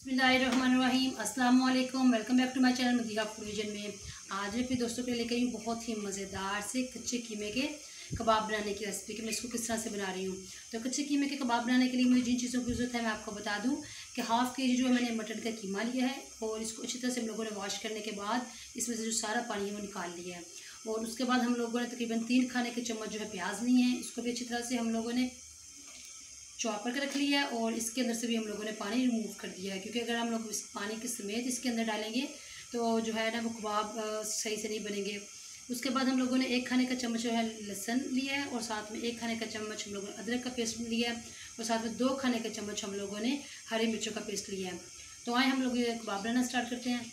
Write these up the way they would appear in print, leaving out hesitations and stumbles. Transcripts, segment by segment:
बिस्मिल्लाहिर्रहमानिर्रहीम, अस्सलाम वालेकुम। Welcome back to my channel Madiha food vision में। आज मैं अपने दोस्तों के लिए लेकर आई हूँ बहुत ही मज़ेदार से कच्चे कीमे के कबाब बनाने की रेसिपी कि मैं इसको किस तरह से बना रही हूँ। तो कच्चे कीमे के कबाब बनाने के लिए मुझे जिन चीज़ों की ज़रूरत है मैं आपको बता दूँ कि हाफ़ के जी जो है मैंने मटन का कीमा लिया है और इसको अच्छी तरह से हम लोगों ने वॉश करने के बाद इसमें से जो सारा पानी है वो निकाल लिया है। और उसके बाद हम लोगों ने तकरीबन 3 खाने के चम्मच जो है प्याज लिए हैं, इसको भी अच्छी तरह से हम लोगों ने चॉपर कर रख लिया है और इसके अंदर से भी हम लोगों ने पानी रिमूव कर दिया है, क्योंकि अगर हम लोग इस पानी के समेत इसके अंदर डालेंगे तो जो है ना वो कबाब सही से नहीं बनेंगे। उसके बाद हम लोगों ने 1 खाने का चम्मच जो है लहसुन लिया है और साथ में 1 खाने का चम्मच हम लोगों ने अदरक का पेस्ट लिया है और साथ में 2 खाने का चम्मच हम लोगों ने हरी मिर्चों का पेस्ट लिया है। तो आए हम लोग ये कबाब बनाना स्टार्ट करते हैं।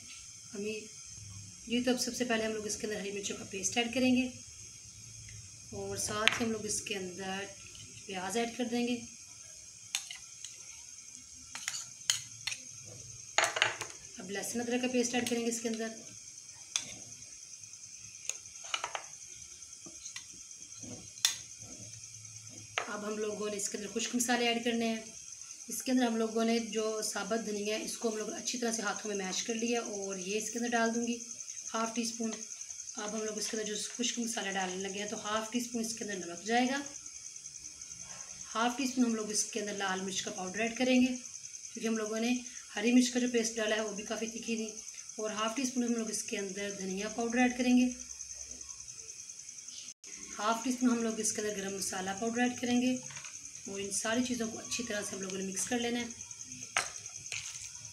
अभी ये तो अब सबसे पहले हम लोग इसके अंदर हरी मिर्चों का पेस्ट ऐड करेंगे और साथ ही हम लोग इसके अंदर प्याज ऐड कर देंगे। अब लहसुन अदरक का पेस्ट ऐड करेंगे इसके अंदर। अब हम लोगों ने इसके अंदर खुश्क मसाले ऐड करने हैं। इसके अंदर हम लोगों ने जो साबुत धनिया है इसको हम लोग अच्छी तरह से हाथों में मैश कर लिया और ये इसके अंदर डाल दूंगी 1/2 टी स्पून। अब हम लोग इसके अंदर जो खुश्क मसाला डालने लगे हैं तो 1/2 टी स्पून इसके अंदर नमक जाएगा। 1/2 टी स्पून हम लोग इसके अंदर लाल मिर्च का पाउडर ऐड करेंगे, क्योंकि हम लोगों ने हरी मिर्च का जो पेस्ट डाला है वो भी काफ़ी तीखी थी। और 1/2 टी स्पून हम लोग इसके अंदर धनिया पाउडर ऐड करेंगे। 1/2 टी स्पून हम लोग इसके अंदर गरम मसाला पाउडर ऐड करेंगे और इन सारी चीज़ों को अच्छी तरह से हम लोगों ने मिक्स कर लेना है।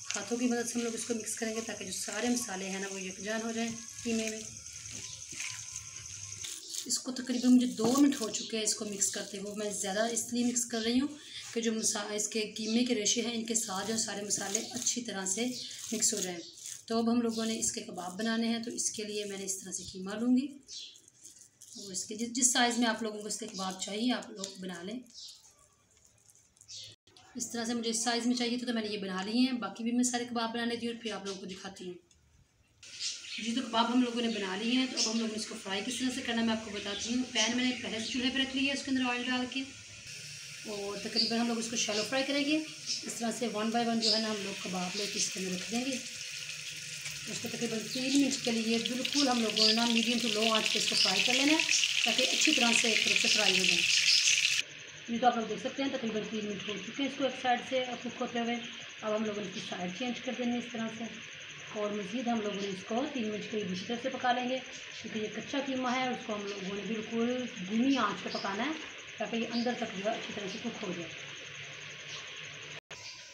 हाथों की मदद से हम लोग इसको मिक्स करेंगे ताकि जो सारे मसाले हैं ना वो यकजान हो जाए कीमे में। इसको तकरीबन मुझे 2 मिनट हो चुके हैं इसको मिक्स करते हुए। मैं ज़्यादा इसलिए मिक्स कर रही हूँ कि जो इसके कीमे के रेशे हैं इनके साथ जो सारे मसाले अच्छी तरह से मिक्स हो जाएं। तो अब हम लोगों ने इसके कबाब बनाने हैं, तो इसके लिए मैंने इस तरह से कीमा लूँगी और इसके जिस साइज़ में आप लोगों को इसके कबाब चाहिए आप लोग बना लें। इस तरह से मुझे इस साइज़ में चाहिए तो मैंने ये बना लिए हैं। बाकी भी मैं सारे कबाब बना लेती हूँ और फिर आप लोगों को दिखाती हूँ। जी, तो कबाब हम लोगों ने बना लिए हैं। तो अब हम लोग इसको फ्राई किस तरह से करना मैं आपको बताती हूँ। पैन मैंने पहले से चूल्हे पर रख लिया है, उसके अंदर ऑयल डाल के और तकरीबन हम लोग इसको शैलो फ्राई करेंगे। इस तरह से 1 बाय 1 जो है ना हम लोग कबाब लेके इसके अंदर रख देंगे। उसको तकरीबन 3 मिनट के लिए बिल्कुल हम लोगों ने ना मीडियम टू लो आंच पे इसको फ्राई कर लेना है ताकि अच्छी तरह से एक तरफ से फ्राई हो जाए। ये तो आप लोग देख सकते हैं तकरीबन 3 मिनट हो चुके हैं इसको एक साइड से कुक होते हुए। अब हम लोगों ने इसकी साइड चेंज कर देंगे इस तरह से और मज़ीद हम लोगों ने इसको 3 मिनट के लिए दूसरी तरफ से पका लेंगे, क्योंकि ये कच्चा कीमा है और उसको हम लोगों ने बिल्कुल धीमी आंच पर पकाना है ताकि ये अंदर तक जो है अच्छी तरह से कुक हो जाए।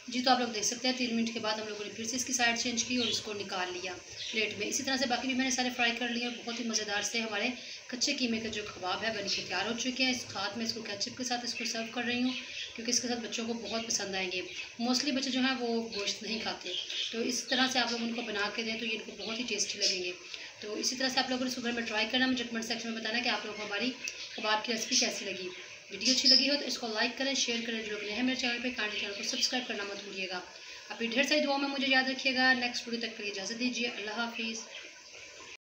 जी, तो आप लोग देख सकते हैं 3 मिनट के बाद हम लोगों ने फिर से इसकी साइड चेंज की और इसको निकाल लिया प्लेट में। इसी तरह से बाकी भी मैंने सारे फ्राई कर लिए। बहुत ही मज़ेदार से हमारे कच्चे कीमे का जो कबाब है बन के तैयार हो चुके हैं। इस साथ में इसको केचप के साथ इसको सर्व कर रही हूँ, क्योंकि इसके साथ बच्चों को बहुत पसंद आएंगे। मोस्टली बच्चे जो हैं वो गोश्त नहीं खाते, तो इस तरह से आप लोग उनको बना के दें तो ये इनको बहुत ही टेस्टी लगेंगे। तो इसी तरह से आप लोगों ने इसको घर में ट्राई करना। मुझे कमेंट सेक्शन में बताना कि आप लोगों को हमारी कबाब की रेसिपी कैसी लगी। वीडियो अच्छी लगी हो तो इसको लाइक करें, शेयर करें। जो लोग नए हैं मेरे चैनल पे काइंडली चैनल को सब्सक्राइब करना मत भूलिएगा। अभी ढेर सारी दुआ में मुझे याद रखिएगा। नेक्स्ट वीडियो तक के लिए इजाज़त दीजिए। अल्लाह हाफिज़।